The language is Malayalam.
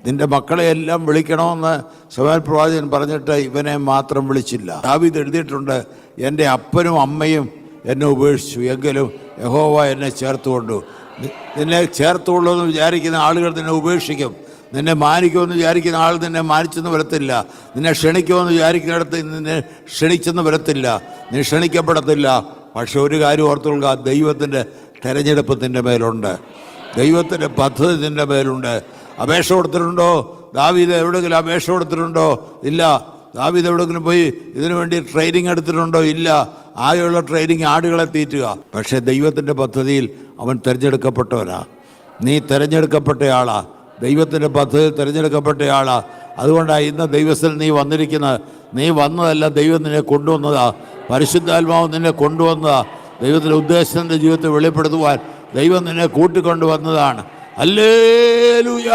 നിന്റെ മക്കളെ എല്ലാം വിളിക്കണമെന്ന് ശമൂവേൽ പ്രവാചകൻ പറഞ്ഞിട്ട് ഇവനെ മാത്രം വിളിച്ചില്ല. ദാവീദ് എഴുതിയിട്ടുണ്ട്, എൻ്റെ അപ്പനും അമ്മയും എന്നെ ഉപേക്ഷിച്ചു, എങ്കിലും യഹോവ എന്നെ ചേർത്തുകൊണ്ടു. നിന്നെ ചേർത്തുകൊള്ളുമെന്ന് വിചാരിക്കുന്ന ആളുകൾ നിന്നെ ഉപേക്ഷിക്കും. നിന്നെ മാനിക്കുമെന്ന് വിചാരിക്കുന്ന ആൾ നിന്നെ മാനിച്ചെന്ന് വരത്തില്ല. നിന്നെ ക്ഷണിക്കുമെന്ന് വിചാരിക്കുന്നിടത്ത് നിന്നെ ക്ഷണിച്ചെന്ന് വരത്തില്ല. നീ ക്ഷണിക്കപ്പെടത്തില്ല. പക്ഷെ ഒരു കാര്യം ഓർത്തുകൊള്ളുക, ദൈവത്തിൻ്റെ തെരഞ്ഞെടുപ്പ് നിൻ്റെ മേലുണ്ട്, ദൈവത്തിൻ്റെ പദ്ധതി നിൻ്റെ മേലുണ്ട്. അപേക്ഷ കൊടുത്തിട്ടുണ്ടോ? ദാവീദ് എവിടെയെങ്കിലും അപേക്ഷ കൊടുത്തിട്ടുണ്ടോ? ഇല്ല. ദാവീദ് എവിടെയെങ്കിലും പോയി ഇതിനു വേണ്ടി ട്രെയിനിങ് എടുത്തിട്ടുണ്ടോ? ഇല്ല. ആകെയുള്ള ട്രെയിനിങ് ആടുകളെ തീറ്റുക. പക്ഷേ ദൈവത്തിൻ്റെ പദ്ധതിയിൽ അവൻ തിരഞ്ഞെടുക്കപ്പെട്ടവനാ. നീ തിരഞ്ഞെടുക്കപ്പെട്ടയാളാ, ദൈവത്തിൻ്റെ പദ്ധതിയിൽ തിരഞ്ഞെടുക്കപ്പെട്ടയാളാ. അതുകൊണ്ടാണ് ഇന്ന് ദൈവത്തിൽ നീ വന്നിരിക്കുന്നത്. നീ വന്നതല്ല, ദൈവം നിന്നെ കൊണ്ടുവന്നതാ. പരിശുദ്ധാത്മാവ് നിന്നെ കൊണ്ടുവന്നതാ. ദൈവത്തിൻ്റെ ഉദ്ദേശത്തിൻ്റെ ജീവിതത്തെ വെളിപ്പെടുത്തുവാൻ ദൈവം നിന്നെ കൂട്ടിക്കൊണ്ടുവന്നതാണ്. ഹല്ലേലൂയ.